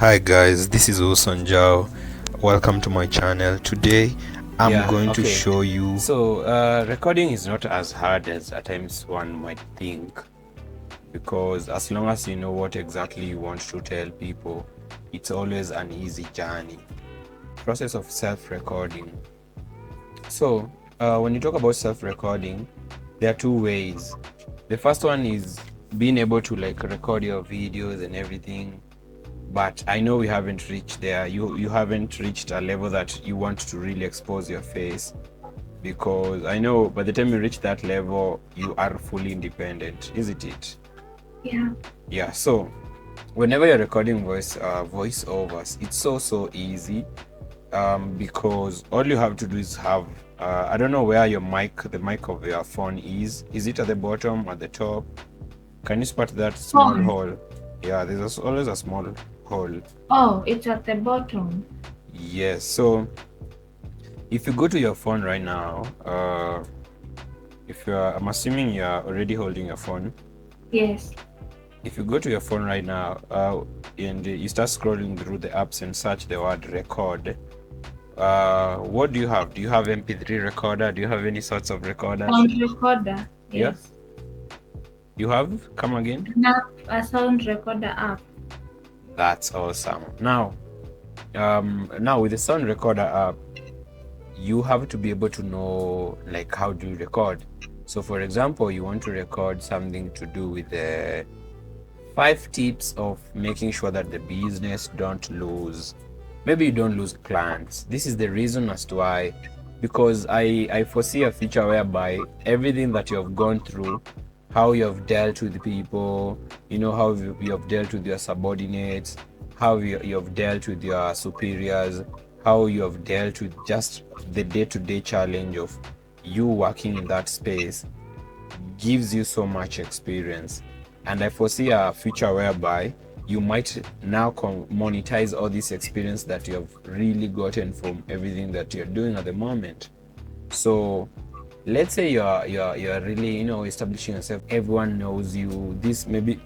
Hi guys, this is Oson Jao. Welcome to my channel. Today I'm going to show you. So, recording is not as hard as at times one might think, because as long as you know what exactly you want to tell people, it's always an easy journey. Process of self-recording. So, when you talk about self-recording, there are two ways. The first one is being able to record your videos and everything, but I know we haven't reached there. You haven't reached a level that you want to really expose your face, because I know by the time you reach that level, you are fully independent, isn't it? Yeah. So whenever you're recording voiceovers, it's so easy, because all you have to do is have I don't know where the mic of your phone is. Is it at the bottom, at the top? Can you spot that small hole? Yeah, there's always a small hole. Oh, it's at the bottom. Yes. So if you go to your phone right now, I'm assuming you're already holding your phone. Yes. If you go to your phone right now, and you start scrolling through the apps and search the word record, what do you have? Do you have MP3 recorder? Do you have any sorts of recorders? Sound recorder. Yes. You have? Come again? Now a sound recorder app. That's awesome. Now with the sound recorder app, you have to be able to know how do you record. So for example, you want to record something to do with the 5 tips of making sure that the business don't lose. Maybe you don't lose clients. This is the reason as to why, because I foresee a future whereby everything that you have gone through, how you have dealt with people, how you have dealt with your subordinates, how you have dealt with your superiors, how you have dealt with just the day-to-day challenge of you working in that space, gives you so much experience. And I foresee a future whereby you might now monetize all this experience that you have really gotten from everything that you're doing at the moment. So let's say you're really establishing yourself. Everyone knows you. This maybe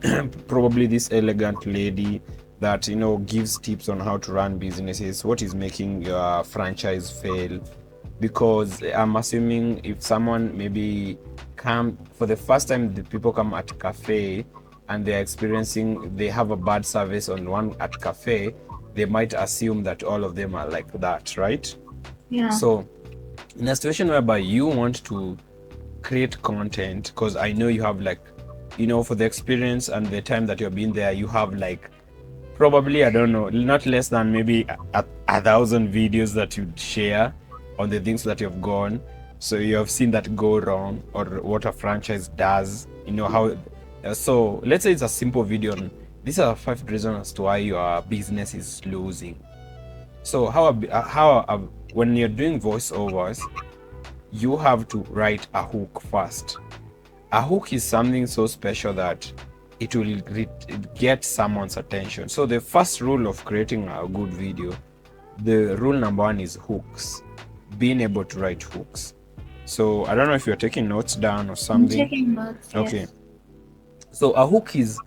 probably this elegant lady that gives tips on how to run businesses. What is making your franchise fail? Because I'm assuming if someone maybe come for the first time, the people come at cafe and they have a bad service on one at cafe, they might assume that all of them are like that, right? Yeah. So in a situation whereby you want to create content, because I know you have for the experience and the time that you've been there, you have probably, I don't know, not less than maybe 1,000 videos that you'd share on the things that you've gone. So you have seen that go wrong, or what a franchise does, how. So let's say it's a simple video on these are 5 reasons as to why your business is losing. So when you're doing voiceovers, you have to write a hook first. A hook is something so special that it will get someone's attention. So the first rule of creating a good video, the rule number 1 is hooks. Being able to write hooks. So I don't know if you're taking notes down or something. I'm taking notes. Okay. Yes. So a hook is,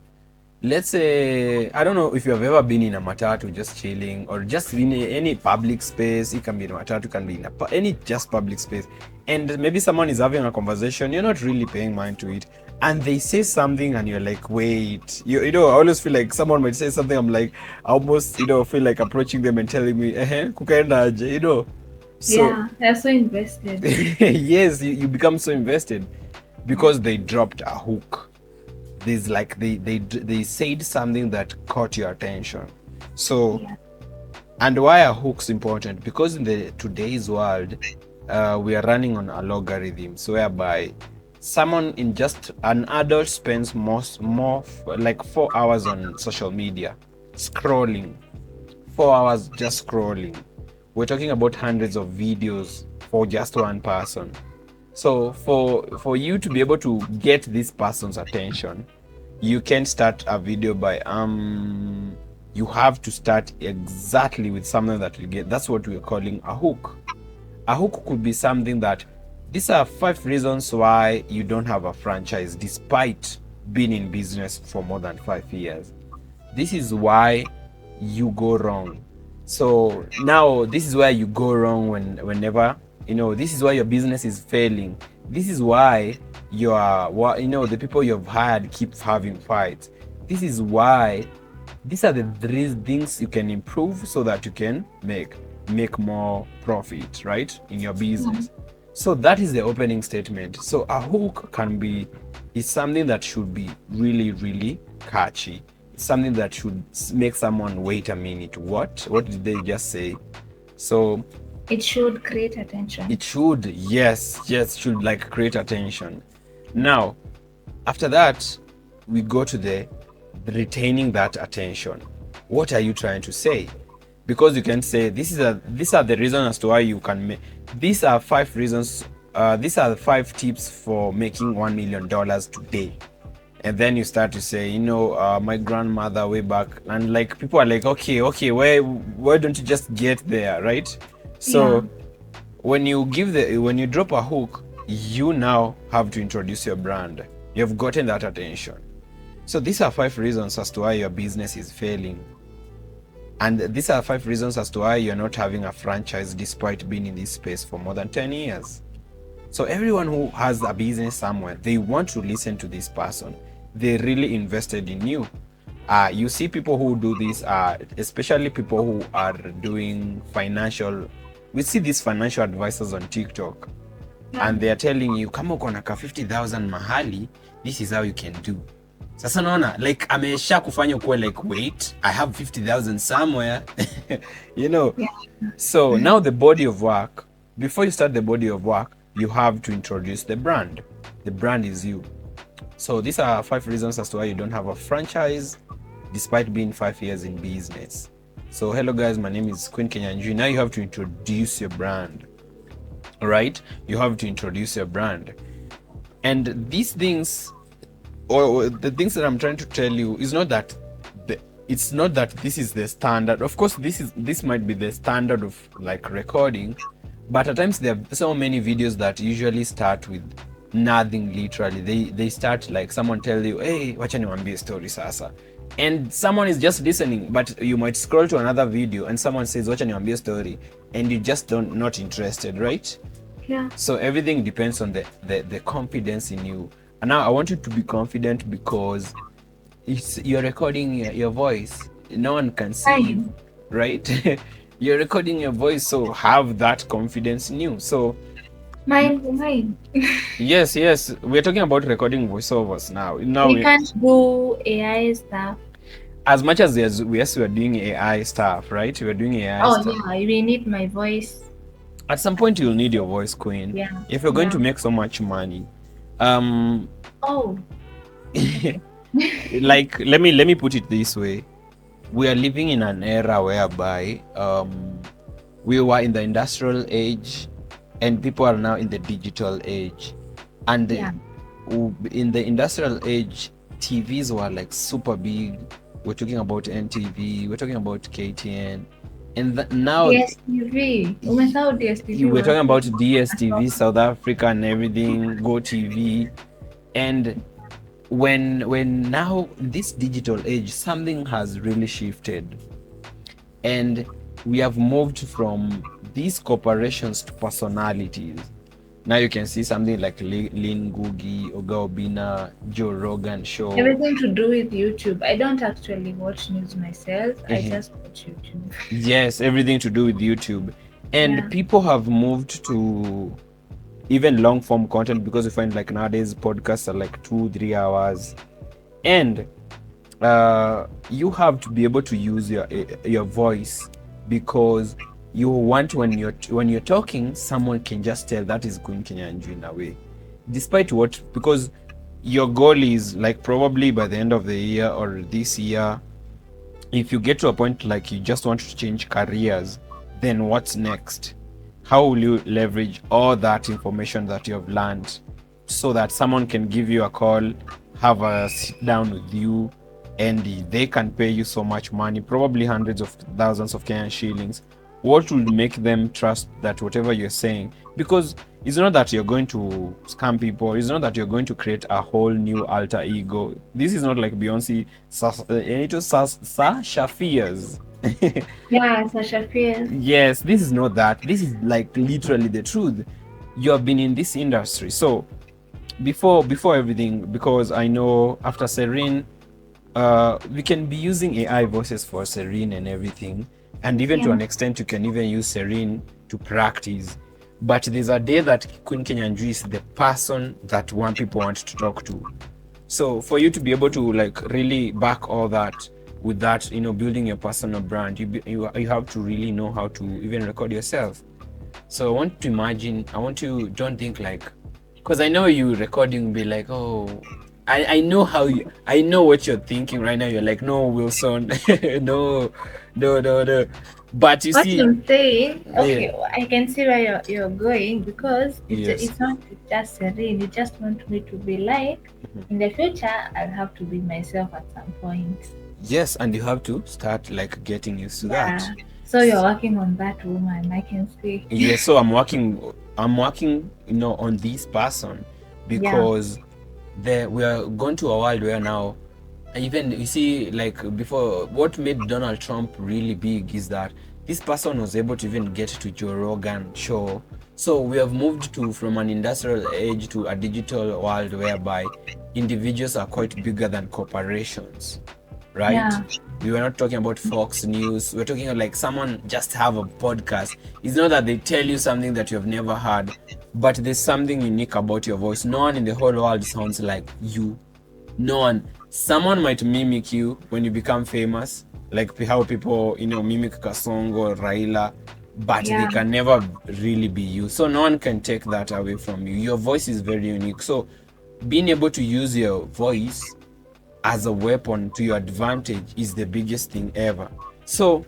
let's say, I don't know if you have ever been in a matatu just chilling, or just in any public space. It can be in a matatu, it can be in any just public space, and maybe someone is having a conversation, you're not really paying mind to it, and they say something and you're like, wait, I always feel like someone might say something, I'm like, I almost feel like approaching them and telling me, kukaenda aje, So yeah, they're so invested. yes, you become so invested because they dropped a hook. There's they said something that caught your attention. So Yeah. and why are hooks important? Because in today's world, we are running on a logarithm, so whereby an adult spends more like 4 hours on social media scrolling. 4 hours just scrolling. We're talking about hundreds of videos for just one person. So for you to be able to get this person's attention, you can start a video by you have to start exactly with something that will get. That's what we're calling a hook. A hook could be something that, these are 5 reasons why you don't have a franchise despite being in business for more than 5 years. This is why you go wrong. So now this is where you go wrong whenever, this is why your business is failing. This is why the people you've hired keep having fights. This is why these are the three things you can improve so that you can make more profit, right, in your business. So that is the opening statement. So a hook is something that should be really, really catchy. It's something that should make someone wait a minute. What did they just say? So it should create attention. It should, yes, should like create attention. Now, after that, we go to the retaining that attention. What are you trying to say? Because you can say these are the reasons as to why you can make. These are 5 reasons. These are the 5 tips for making $1 million today. And then you start to say, my grandmother way back, and like people are like, okay, why don't you just get there, right? So when you drop a hook, you now have to introduce your brand. You've gotten that attention. So these are 5 reasons as to why your business is failing. And these are 5 reasons as to why you're not having a franchise despite being in this space for more than 10 years. So everyone who has a business somewhere, they want to listen to this person. They really invested in you. You see people who do this, especially people who are doing financial. We see these financial advisors on TikTok, and they are telling you, kama uko na ka 50,000 mahali, this is how you can do. Sasa naona like amesha kufanya ukuwe like, wait, I have 50,000 somewhere. So now the body of work, before you start the body of work, you have to introduce the brand. The brand is you. So these are 5 reasons as to why you don't have a franchise despite being 5 years in business. So hello guys, my name is Queen Kenyanjui. Now you have to introduce your brand. All right, you have to introduce your brand. And these things, or the things that I'm trying to tell you, is not that it's not that this is the standard. Of course, this might be the standard of like recording, but at times there are so many videos that usually start with nothing. Literally, they start like someone tell you, hey, wacha niwaambie story sasa, and someone is just listening, but you might scroll to another video and someone says wacha niwaambie story, and you just not interested, right? Yeah. So everything depends on the confidence in you. And now I want you to be confident because you're recording your voice. No one can see you, right? You're recording your voice, so have that confidence in you. So mine. Yes, we're talking about recording voiceovers now. We can't do AI stuff. As much as we're doing AI stuff, right? We're doing AI stuff. Yeah, we need my voice. At some point, you'll need your voice, Queen. Yeah. If you're going to make so much money. Like let me put it this way. We are living in an era whereby we were in the industrial age and people are now in the digital age. And in the industrial age, TVs were like super big. We're talking about NTV, we're talking about KTN, and now DSTV. We're talking about DSTV, South Africa, and everything, Go TV. And when now this digital age, something has really shifted, and we have moved from these corporations to personalities. Now you can see something like Lynn Ngugi, Oga Obina, Joe Rogan show. Everything to do with YouTube. I don't actually watch news myself. I just watch YouTube. Yes, everything to do with YouTube. And people have moved to even long form content, because you find like nowadays podcasts are like 2-3 hours. And you have to be able to use your voice, because you want when you're talking, someone can just tell that is Queen Kenyanjui in a way, despite what, because your goal is like probably by the end of the year or this year, if you get to a point like you just want to change careers, then what's next? How will you leverage all that information that you have learned so that someone can give you a call, have a sit down with you, and they can pay you so much money, probably hundreds of thousands of Kenyan shillings? What will make them trust that whatever you're saying? Because it's not that you're going to scam people. It's not that you're going to create a whole new alter ego. This is not like Beyonce, Sasha Fierce. Yeah, Sasha Fierce. Yes, this is not that. This is like literally the truth. You have been in this industry. So before everything, because I know after Serene, we can be using AI voices for Serene and everything. And even to Yeah. an extent, you can even use Serene to practice. But there's a day that Queen Kenyanju is the person that one people want to talk to. So for you to be able to like really back all that with that, building your personal brand, you have to really know how to even record yourself. So I want to imagine, I want to don't think like, because I know you recording be like, oh, I know I know what you're thinking right now. You're like, no, Wilson, no, no. But you What see, I'm saying, yeah, okay, I can see where you're going because yes, it's not just Serene. You just want me to be like, mhm. in the future, I'll have to be myself at some point. Yes, and you have to start like getting used to that. Yeah. So you're working on that woman, I can see. Yes, so I'm working on this person Yeah. because we are going to a world where now, even you see, like before, what made Donald Trump really big is that this person was able to even get to Joe Rogan show. So we have moved to from an industrial age to a digital world whereby individuals are quite bigger than corporations, right? Yeah. We were not talking about Fox News. We're talking like someone just have a podcast. It's not that they tell you something that you've never heard, but there's something unique about your voice. No one in the whole world sounds like you. No one. Someone might mimic you when you become famous, like how people, mimic Kasongo or Raila, but they Yeah. can never really be you. So no one can take that away from you. Your voice is very unique. So being able to use your voice as a weapon to your advantage is the biggest thing ever. So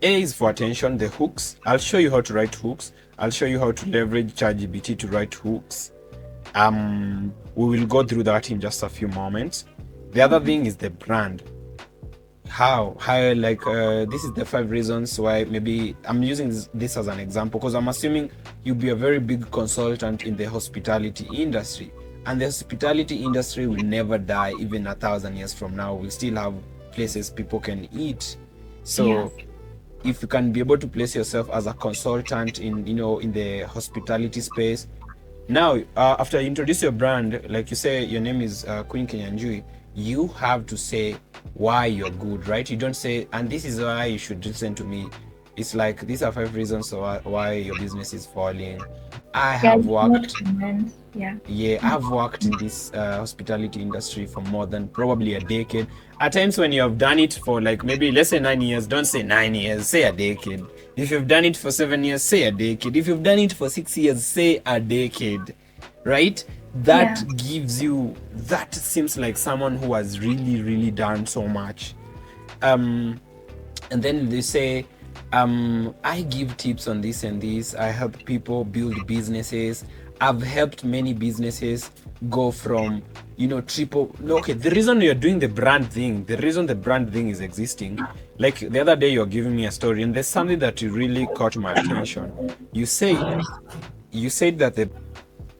A is for attention, the hooks. I'll show you how to write hooks. I'll show you how to leverage ChatGPT to write hooks. We will go through that in just a few moments. The other thing is the brand. How like this is the 5 reasons why. Maybe I'm using this as an example because I'm assuming you'll be a very big consultant in the hospitality industry, and the hospitality industry will never die. Even 1,000 years from now, we'll still have places people can eat. Yeah. So if you can be able to place yourself as a consultant in the hospitality space. Now, after you introduce your brand, like you say, your name is Queen Kenyanjui, you have to say why you're good, right? You don't say, and this is why you should listen to me. It's like, these are 5 reasons why your business is falling. I Yeah, have it's not worked, comments. Yeah. yeah, I've worked in this hospitality industry for more than probably a decade. At times when you have done it for like maybe let's say 9 years, don't say 9 years, say a decade. If you've done it for 7 years, say a decade. If you've done it for 6 years, say a decade, right? Yeah. That seems like someone who has really, really done so much. And then they say, I give tips on this and this. I help people build businesses. I've helped many businesses go from, triple. Okay, the reason you're doing the reason the brand thing is existing, like the other day you're giving me a story, and there's something that really caught my attention. You said that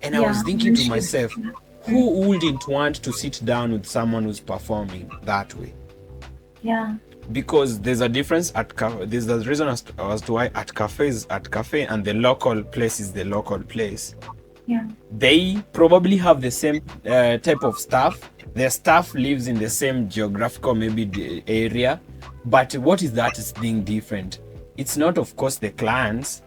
and I was Yeah. thinking You to should. myself, who wouldn't want to sit down with someone who's performing that way? Yeah. Because there's a difference there's a reason as to why at cafe and the local place is the local place. Yeah. They probably have the same type of staff. Their staff lives in the same geographical maybe area, but what is that thing different? It's not, of course, the clients,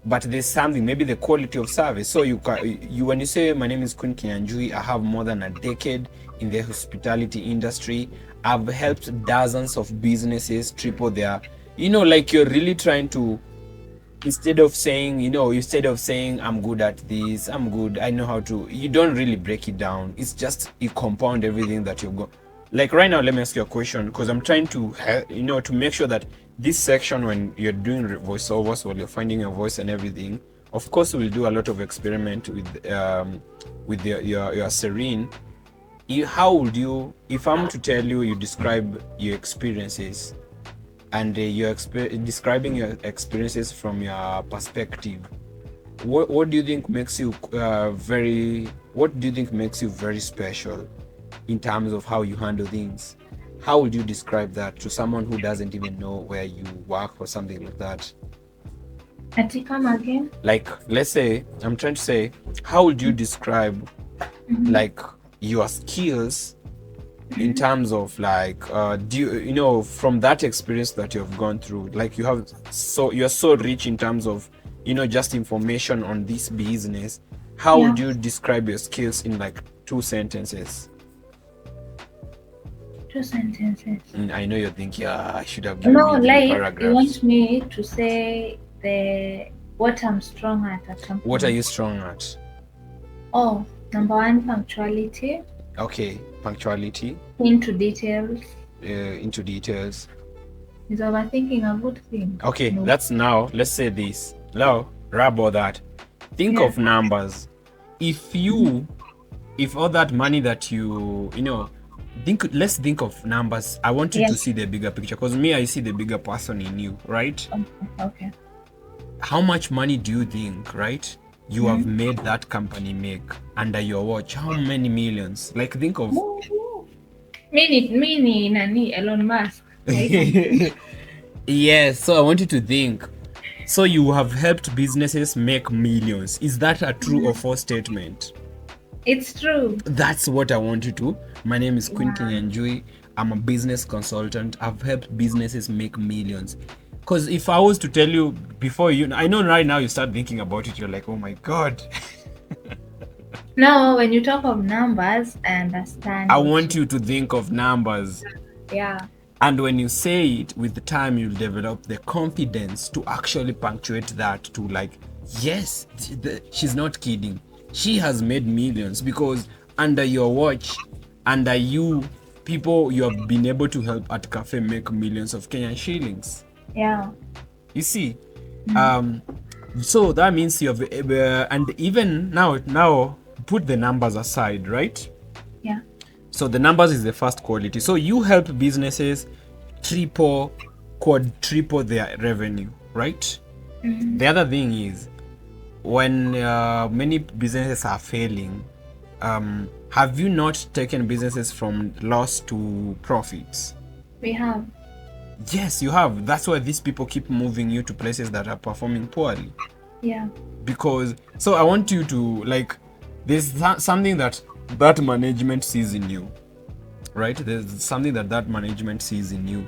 but there's something, maybe the quality of service. So when you say my name is Queen Kinyanjui, I have more than a decade in the hospitality industry. I've helped dozens of businesses triple their, like you're really trying to, instead of saying I'm good at this, I'm good, I know how to, you don't really break it down. It's just you compound everything that you go. Like right now, let me ask you a question, because I'm trying to to make sure that this section, when you're doing voiceovers, while you're finding your voice and everything, of course we'll do a lot of experiment with your Serene. How would you, if I'm to tell you, you describe your experiences, and you're describing your experiences from your perspective, what do you think makes you very special in terms of how you handle things? How would you describe that to someone who doesn't even know where you work or something like that? Come again? Like, let's say, I'm trying to say, how would you describe like your skills in terms of like do you know, from that experience that you have gone through, like you're so rich in terms of, you know, just information on this business. How would you describe your skills in like 2 sentences? 2 sentences. I know you're thinking, I should have given No, me the like paragraphs. you want me to say what I'm strong at a company. What are you strong at? Oh, number 1, punctuality. Okay, punctuality. Into details. Into details. Is overthinking a good thing? Okay, No. let's say this. Now, rub all that. Think of numbers. If all that money that you know, let's think of numbers. I want you to see the bigger picture, because me, I see the bigger person in you, right? Okay. How much money do you think, right, you have made that company make under your watch? How many millions? Like, think of Mini, Nani, Elon Musk. Yes, so I want you to think. So you have helped businesses make millions. Is that a true or false statement? It's true. That's what I want you to. My name is Queen Kinyanjui. I'm a business consultant. I've helped businesses make millions. Because if I was to tell you before, I know right now you start thinking about it, you're like, oh my God. No, when you talk of numbers, I understand. I want you to think of numbers. Yeah. And when you say it, with the time, you'll develop the confidence to actually punctuate that to like, yes, she's not kidding. She has made millions, because under your watch, under you, people you have been able to help at cafe make millions of Kenyan shillings. Yeah. You see, so that means you have, and even now put the numbers aside, right? Yeah. So the numbers is the first quality. So you help businesses triple, quadruple their revenue, right? The other thing is, when many businesses are failing, have you not taken businesses from loss to profits? We have. Yes, you have. That's why these people keep moving you to places that are performing poorly. Yeah. Because, so I want you to, like, there's something that management sees in you, right? There's something that management sees in you.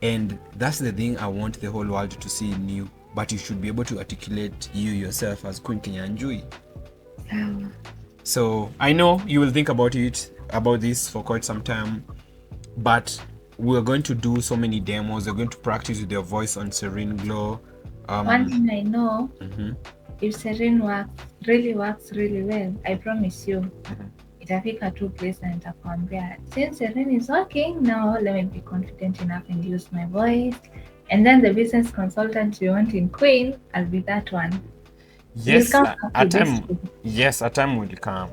And that's the thing I want the whole world to see in you. But you should be able to articulate you yourself as Queen Kinyanjui. So I know you will think about this for quite some time. But we're going to do so many demos. We're going to practice with your voice on Serene Glow. One thing I know, if Serene really works really well, I promise you, itafika tu place na nitakwambia, since Serene is working now, let me be confident enough and use my voice. And then the business consultant you want in Queen, I'll be that one. Yes, a time will come.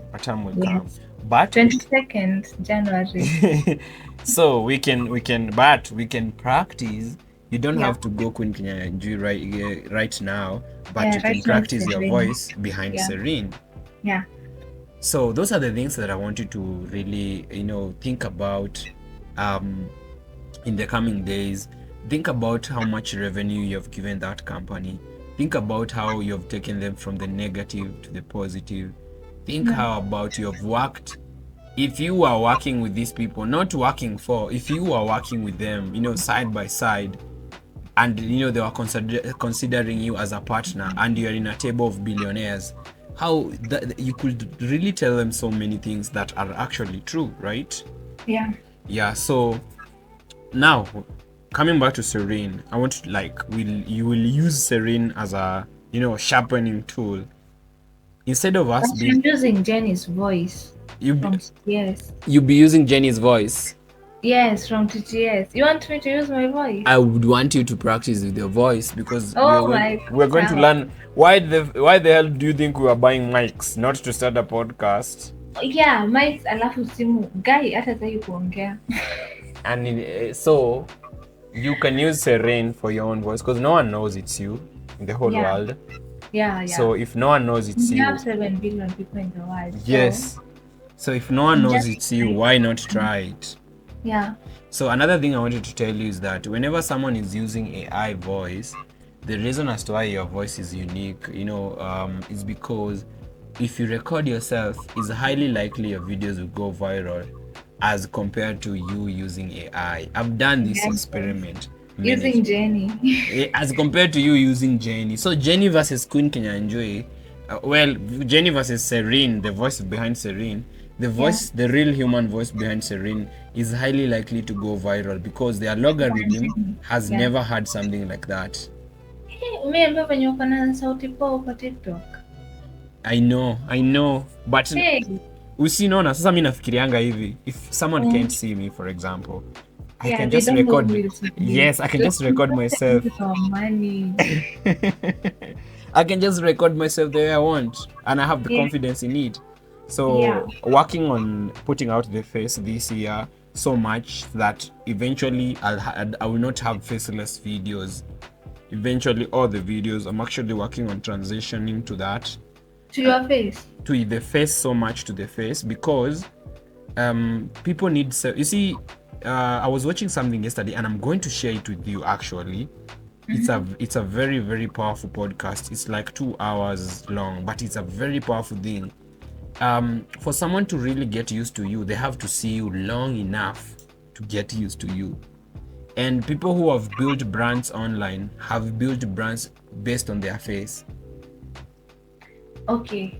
But 22nd January. So we can practice. You don't have to go Queen Kinyanjui right now, but you can practice your voice behind Serene. Yeah. So those are the things that I want you to really, think about in the coming days. Think about how much revenue you have given that company. Think about how you have taken them from the negative to the positive. Think how about you have worked. If you are working with these people, not working for, if you are working with them, side by side, and they were considering you as a partner, and you're in a table of billionaires, how that you could really tell them so many things that are actually true, right? Yeah. So now, coming back to Serene, I want to you will use Serene as a sharpening tool instead of us I'm using Jenny's voice. Yes. You'll be using Jenny's voice. Yes, from TTS. You want me to use my voice? I would want you to practice with your voice, because we're going to learn. Why the hell do you think we are buying mics? Not to start a podcast. Yeah, mics alafu simu. Guy hata sasa kuongea. And so you can use Serene for your own voice, because no one knows it's you in the whole world. Yeah. So if no one knows it's you. We have 7 billion people in the world. Yes. So if no one knows it's you, why not try it? Yeah. So another thing I wanted to tell you is that whenever someone is using AI voice, the reason as to why your voice is unique, is because if you record yourself, it's highly likely your videos will go viral as compared to you using AI. I've done this experiment. Using Jenny. As compared to you using Jenny. So Jenny versus Queen Kenya Enjoy. Jenny versus Serene, the voice behind Serene, the real human voice behind Serene is highly likely to go viral because their logarithm has never had something like that. Umeambia venye uko na sauti poa kwa TikTok. I know, but usinaona sasa mi nafikirianga hivi, if someone can't see me for example, I can just record. Yes, I can just record myself. I can just record myself the way I want, and I have the confidence in it. So working on putting out the face this year so much that eventually I will not have faceless videos. Eventually, all the videos, I'm actually working on transitioning to that. To your face? To the face, so much to the face, because people need. You see, I was watching something yesterday, and I'm going to share it with you. Actually, it's a very, very powerful podcast. It's like 2 hours long, but it's a very powerful thing. For someone to really get used to you, they have to see you long enough to get used to you. And people who have built brands online have built brands based on their face. Okay,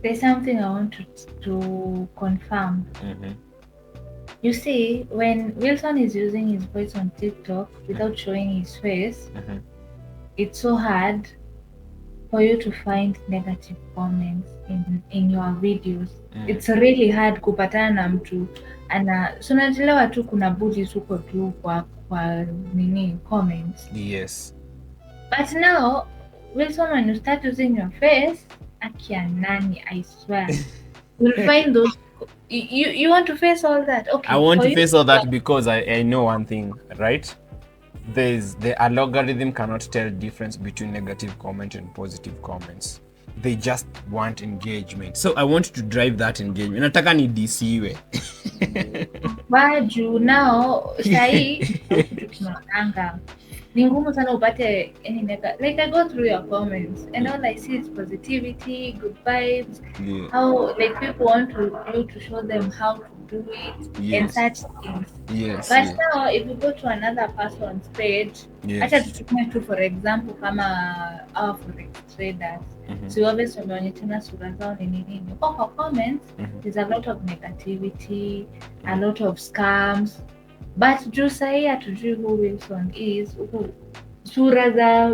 there's something I want to confirm. You see, when Wilson is using his voice on TikTok without showing his face, it's so hard for you to find negative comments in your videos. It's really hard kupatana na mtu so unachelewa tu, kuna bullies huko tu kwa nini comments. Yes. But now Wilson, when you start using your face, akia nani, I swear, you'll find those. You want to face all that? Okay. I want to face all that because I know one thing, right? The algorithm cannot tell the difference between negative comment and positive comments. They just want engagement. So I want to drive that engagement. Nataka ni DCiwe. Waju now sahi tunaanga. Ni ngumu sana upate any negative. Like I go through your comments and all I see is positivity, good vibes. Yeah. How like people want you to show them how to do it and such things. Yes. But now if you go to another person's page, acha tuchukue tu for example kama our forex traders. So obviously wameonyeshana sura zao ni nini. Kwa comments there's a lot of negativity, a lot of scams. But juu sahi hatujui who Wilson is. Sura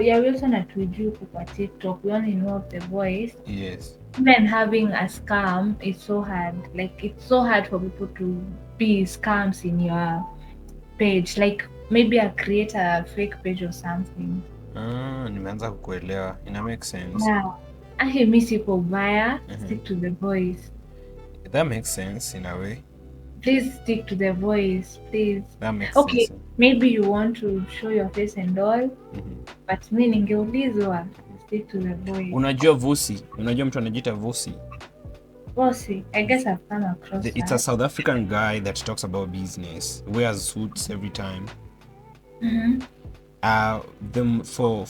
ya Wilson hatujui kwa TikTok. We only know of the voice. Yes. Even having a scam is so hard. Like it's so hard for people to be scams in your page. Like maybe I create a fake page or something. Nimeanza kukuelewa. Ina make sense. Yeah. I miss you ubaya. Stick to the voice. That makes sense in a way. Please stick to the voice, please. That makes sense. Okay, maybe you want to show your face and all, but mi ningeulizwa stick to the voice. Unajua Vusi? Unajua mtu anajiita Vusi? Vusi, I guess I've come across It's a South African guy that talks about business, wears suits every time.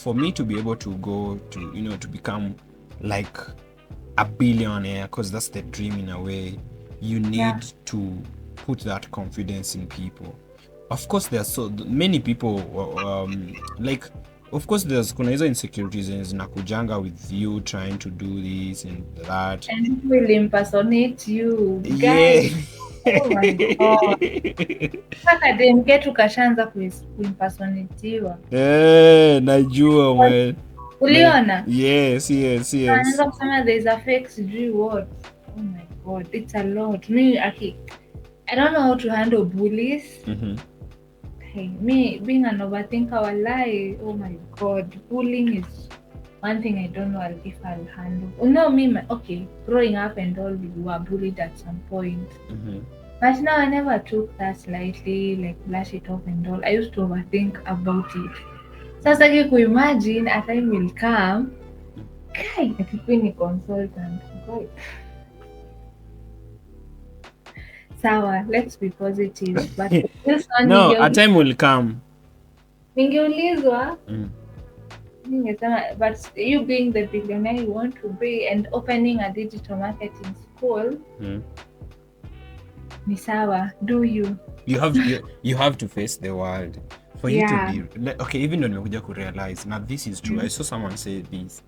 For me to be able to go to, to become like a billionaire, because that's the dream in a way, you need to put that confidence in people. Of course, there are so many people of course there's kuna hizo insecurities zinakujanga with you trying to do this and that, and people will impersonate you, guys. Oh my god. Sasa dem ketu kashaanza kuimpersonatiwa. Najua man. Uliona? Yes. Anaanza kusema there's a fake sijui what. Oh my god, it's a lot. Me, I don't know how to handle bullies. Hey, me being an overthinker, wallahi, oh my god, bullying is one thing I don't know if I'll handle. No, okay, growing up and all, we were bullied at some point. But now I never took that lightly, like flash it off and all. I used to overthink about it. Sasa kuimagine a time will come, guy, akikuwa ni consultant. God. Sawa, let's be positive. But this one No, a time will come. ningeulizwa ningesema, but you being the billionaire you want to be and opening a digital marketing school, ni sawa, do you. You have to face the world for you to be okay. Even when you realize now this is true. I saw someone say this.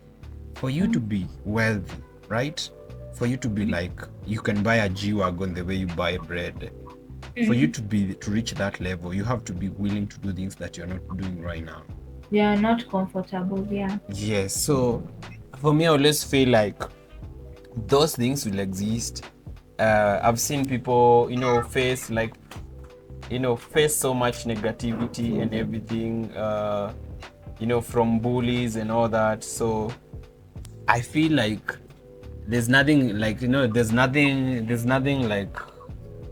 For you to be wealthy, right? For you to be like you can buy a G-Wagon the way you buy bread. For you to reach that level, you have to be willing to do things that you're not doing right now. You are not comfortable, Yes. So for me, I always feel like those things will exist. I've seen people, face so much negativity and everything, from bullies and all that. So I feel like there's nothing like, there's nothing like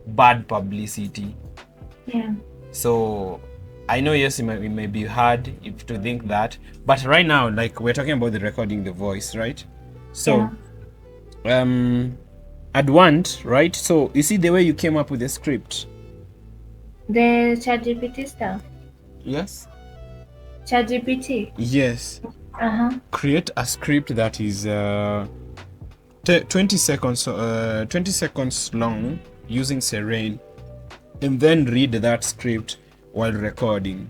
bad publicity. Yeah. So I know, yes, it may be hard to think that, but right now, like we're talking about the recording the voice, right? So, I'd want, right? So you see the way you came up with the script. The ChatGPT stuff. Yes. ChatGPT. Yes. Create a script that is 20 seconds long using Serene, and then read that script while recording.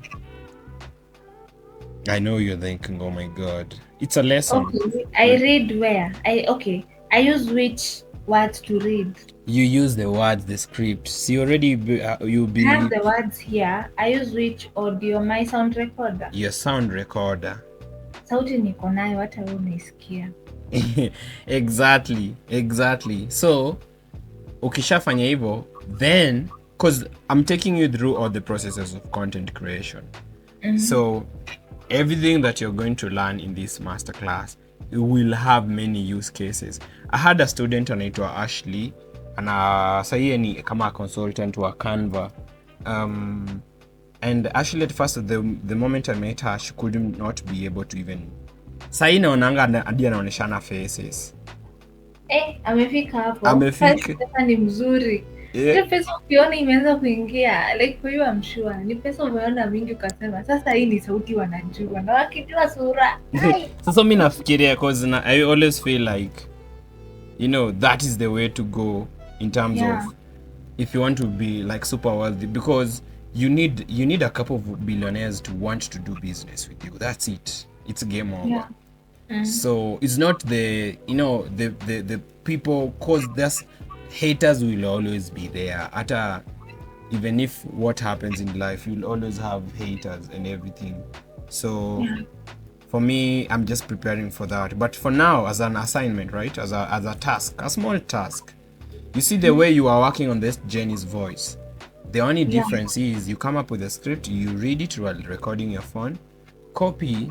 I know you're thinking, oh my god, it's a lesson. Okay, I read where? I use which words to read? You use the words, the script. See, already I have the words here. I use which audio? My sound recorder. Your sound recorder. Sauti niko nayo, hata wewe unaisikia. Exactly. So ukishafanya hivyo, then because I'm taking you through all the processes of content creation. So everything that you're going to learn in this masterclass, you will have many use cases. I had a student anaitwa Ashley, ana sahi ni kama consultant wa Canva. And Ashley, at first, the moment I met her, she could not be able to even sahi naonanga hadi anaoneshana faces. Amefika hapo. Sasa ni mzuri. Ile pesa ukiona imeanza kuingia, like for you I'm sure. Ni pesa umeona mingi ukasema, sasa hii ni sauti wanajua. Na wakijua sura. Sasa mimi nafikiria cause I always feel like, that is the way to go in terms of if you want to be like super wealthy, because you need a couple of billionaires to want to do business with you. That's it. It's game over. So it's not the people, cause there's haters will always be there. Even if what happens in life, you'll always have haters and everything. So for me, I'm just preparing for that. But for now, as an assignment, right, as a task, a small task, you see the way you are working on this Jenny's voice. The only difference is you come up with a script, you read it while recording your phone, copy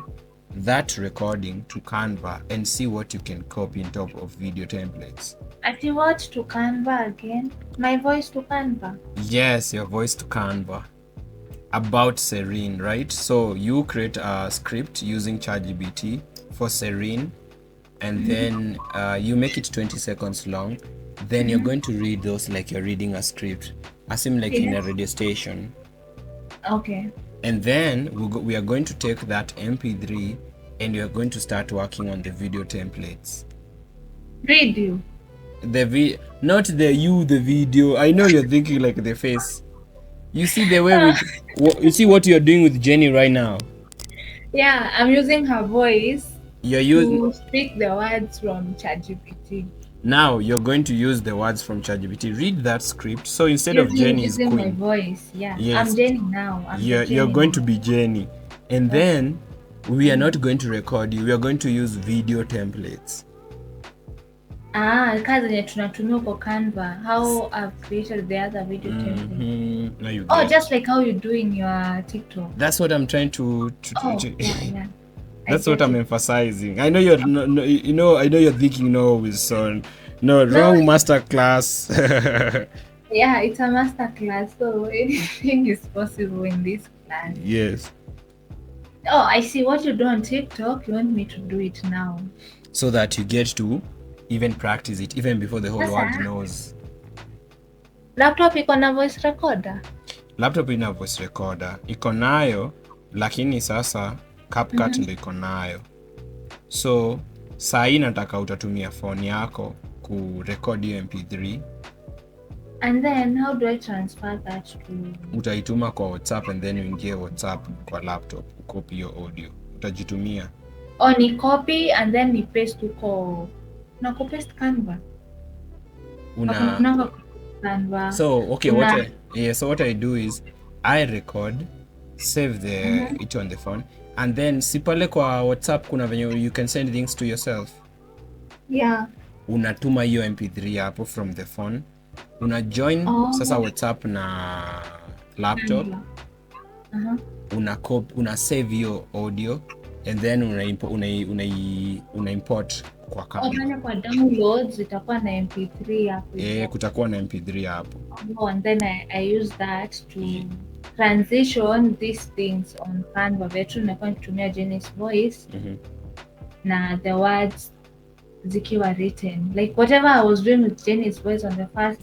that recording to Canva and see what you can copy on top of video templates. Ati what to Canva again? My voice to Canva? Yes, your voice to Canva. About Serene, right? So you create a script using ChatGPT for Serene, and then you make it 20 seconds long. Then you're going to read those like you're reading a script. As in like in a radio station. Okay. And then we are going to take that MP3 and we are going to start working on the video templates. Read you? Not the video. I know you're thinking like the face. You see the way you see what you're doing with Jenny right now? Yeah, I'm using her voice to speak the words from ChatGPT. Now you're going to use the words from ChatGPT. Read that script. So instead of Jenny is Queen. My voice, Yes. I'm Jenny now. You're going to be Jenny. And then we are not going to record you. We are going to use video templates. Kazi yenye tunatumia kwa Canva. How I've created the other video template. Just like how you do in your TikTok. That's what I'm trying to That's what I'm emphasizing. I know you're I know you're thinking wrong master class. Yeah, it's a master class, so anything is possible in this class. Yes. Oh, I see what you do on TikTok. You want me to do it now. So that you get to even practice it even before the whole world knows. Laptop iko na voice recorder? Laptop ina voice recorder, iko nayo, lakini sasa CapCut ndio iko nayo. So saa hii nataka utatumia phone yako kurecord hiyo MP3. And then how do I transfer that to? Utaituma kwa WhatsApp and then uingie WhatsApp kwa laptop, copy hiyo audio. Utajitumia. Ni copy and then ni paste huko. Na paste Canva. Canva. So okay, so what I do is I record, save it on the phone, and then sipale kwa WhatsApp kuna venye you can send things to yourself. Yeah. Unatuma hiyo MP3 hapo from the phone. Una join sasa WhatsApp na laptop. Una save hiyo audio and then una import kwa Canva. Kwa downloads itakuwa na MP3 hapo. Kutakuwa na MP3 hapo. And then I use that to transition these things on Canva. Vetu nakuwa nitumia Jenny's voice na the words zikiwa written. Like whatever I was doing with Jenny's voice on the first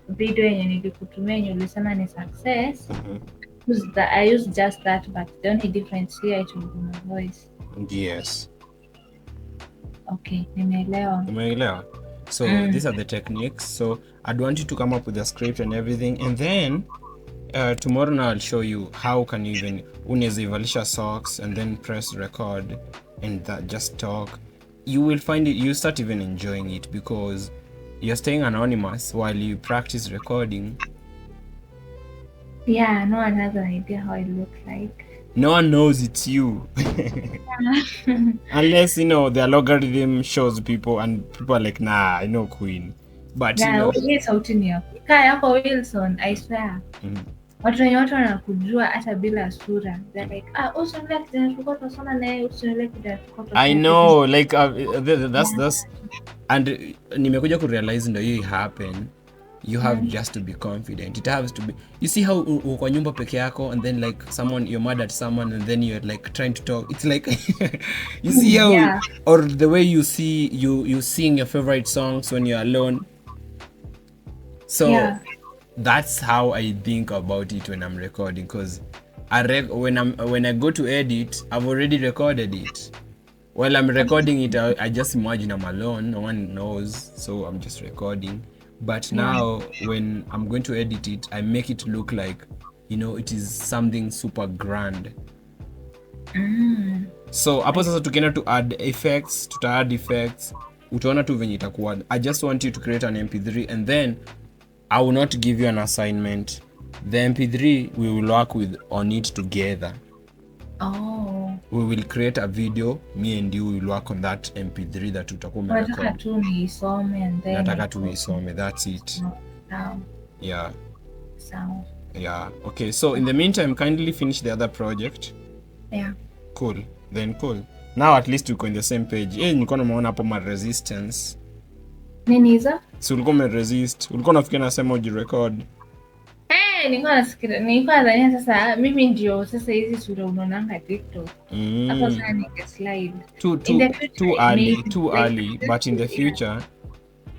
video yenye nilikutumia yenye ulisema ni success. I used just that, but the only difference here it will be my voice. Yes. Okay, nimeelewa. So these are the techniques. So I'd want you to come up with a script and everything, and then tomorrow now I'll show you how can you even unaweza socks and then press record and that just talk. You will find it, you start even enjoying it because you're staying anonymous while you practice recording. Yeah, no one has an idea how it looks like. No one knows it's you. Unless, the algorithm shows people and people are like, nah, I know Queen. But, sauti ni yako. Kaa yako Wilson, I swear. Watu wanakujua hata bila sura. They're like, usione kijana tulikuwa tunasoma naye, usione kijana tulikuwa tunasoma. I know, like, that's and nimekuja kurealize ndio hiyo happen. You have just to be confident. It has to be. You see how uko nyumba peke yako and then like you're mad at someone and then you're like trying to talk. It's like you see how or the way you see you sing your favorite songs when you're alone. So that's how I think about it when I'm recording, because when I go to edit, I've already recorded it. While I'm recording it, I just imagine I'm alone. No one knows, so I'm just recording. But now when I'm going to edit it, I make it look like, it is something super grand. So hapo sasa tukienda to add effects, utaona tu venye itakuwa. I just want you to create an MP3 and then I will not give you an assignment. The MP3 we will work on it together. We will create a video, me and you will work on that MP3 that utakuwa umerecord. Nataka tu nisome, that's it. Yeah. Okay, so in the meantime, kindly finish the other project. Yeah. Cool. Now at least we're on the same page. Nilikuwa naona hapo ma resistance. Nini hizo? Si ulikuwa umeresist. Ulikuwa unafikia nasema ujirecord. Nilikuwa nadhania sasa mimi ndio sasa hizi sura unaonanga TikTok. Hapo sana ninge slide. Too early, but in the future.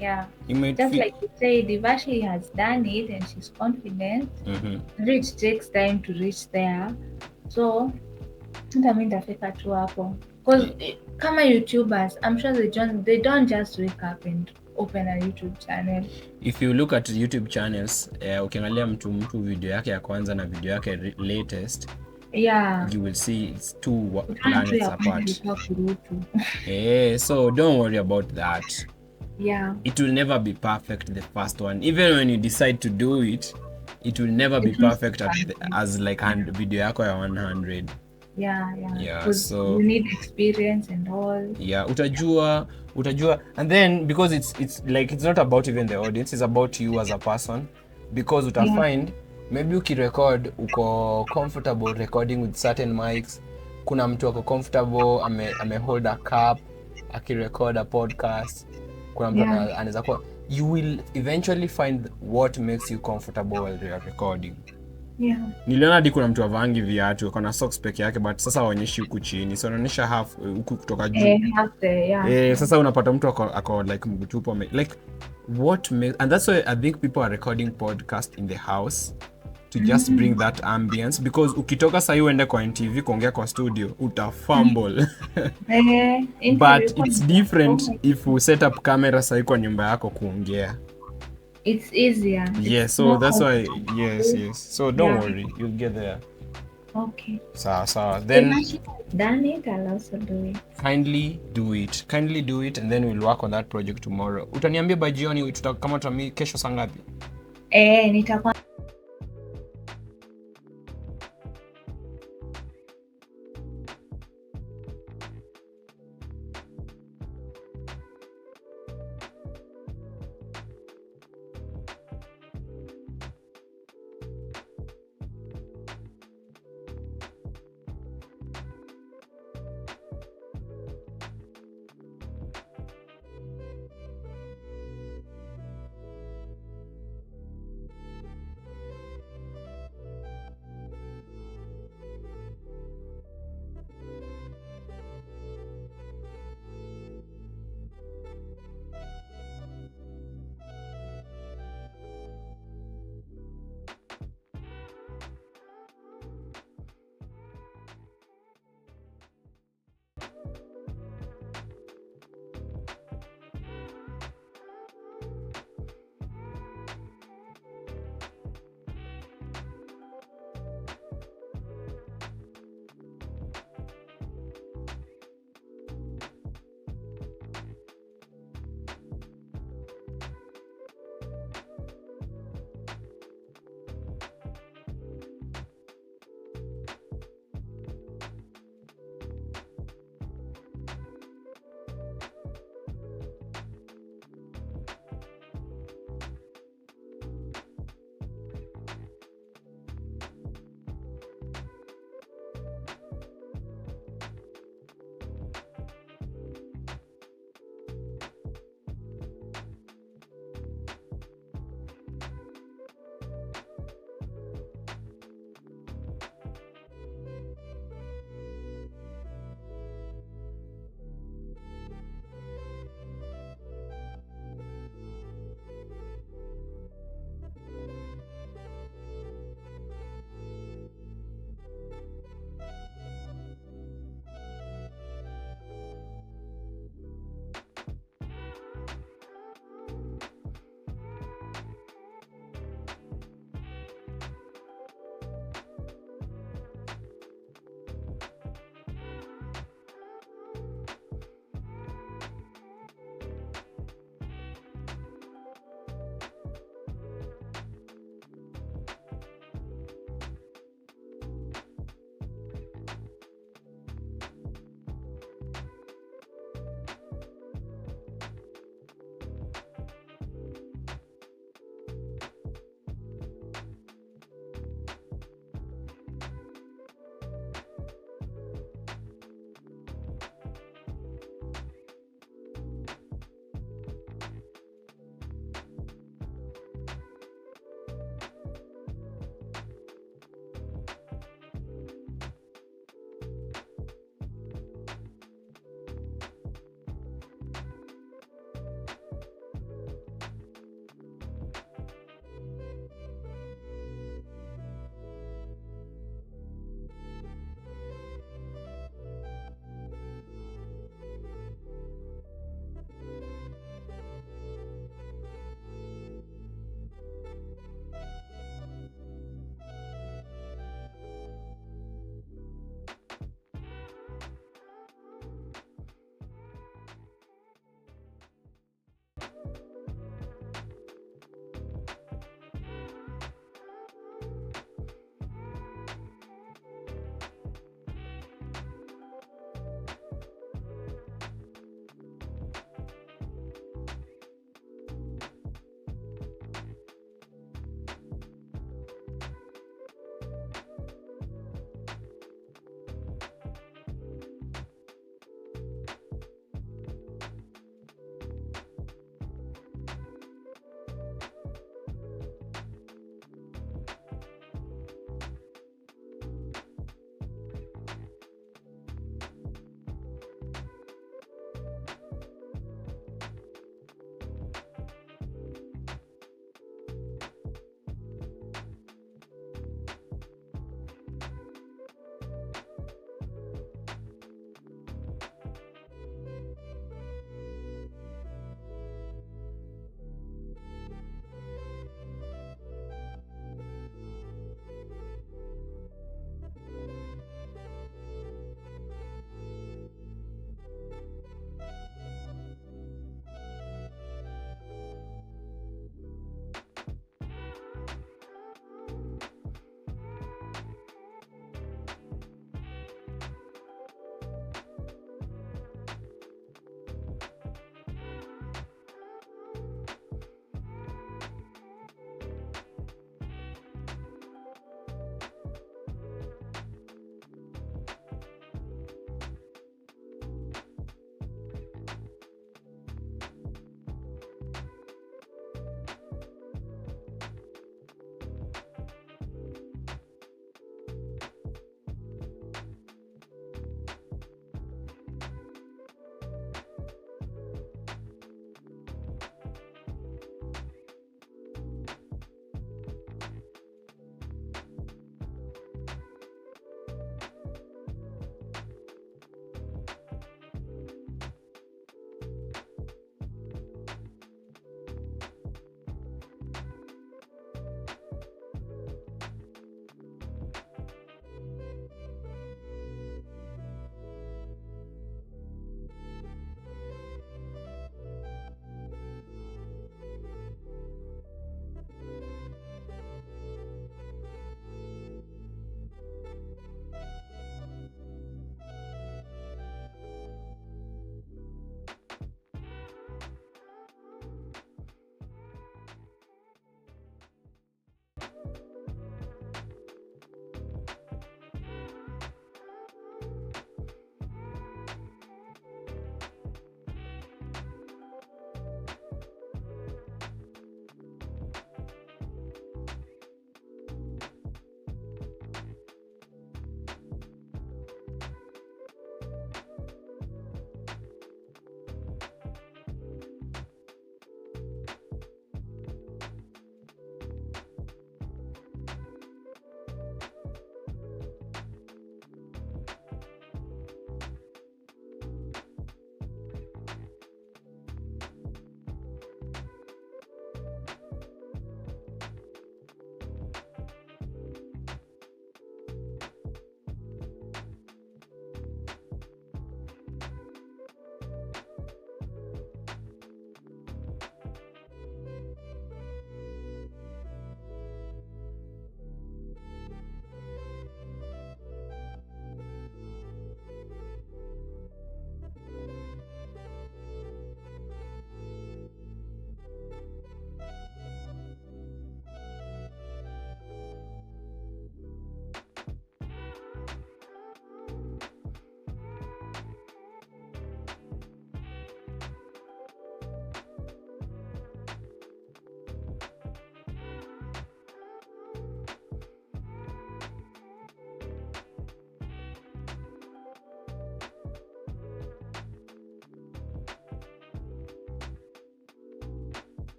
Yeah. Just like you said, if she has done it and she's confident, it takes time to reach there. So, mimi ndafika tu hapo. Because kama YouTubers, I'm sure they don't just wake up and open a YouTube channel. If you look at YouTube channels, ukiangalia mtu video yake ya kwanza na video yake latest, you will see it's two planets apart. So don't worry about that. It will never be perfect, the first one. Even when you decide to do it, it will never be perfect as like video yako ya 100. So you need experience and all. Utajua, and then because it's like it's not about even the audience, it's about you as a person, because find maybe ukirecord uko comfortable recording with certain mics. Kuna mtu ako comfortable ame hold a cup akirecord a podcast. Kuna mtu anaweza kuwa, you will eventually find what makes you comfortable while you are recording. Yeah. Niliona hadi kuna mtu avangi viatu ako na socks peke yake, but sasa waonyeshi huku chini, so anaonyesha half huku kutoka juu. Half the, yeah. Sasa unapata mtu ako like mgutupo like and that's why I think people are recording podcast in the house to just bring that ambience, because ukitoka sahii uende kwa NTV kuongea kwa studio utafumble. But it's different if you set up camera sahii kwa nyumba yako kuongea. It's easier. Yes, so that's why, yes. So don't worry, you'll get there. Okay. Sawa. Then done it, I'll also do it. Kindly do it, and then we'll work on that project tomorrow. Utaniambia by jioni kama tutami kesho saa ngapi? Nitakuwa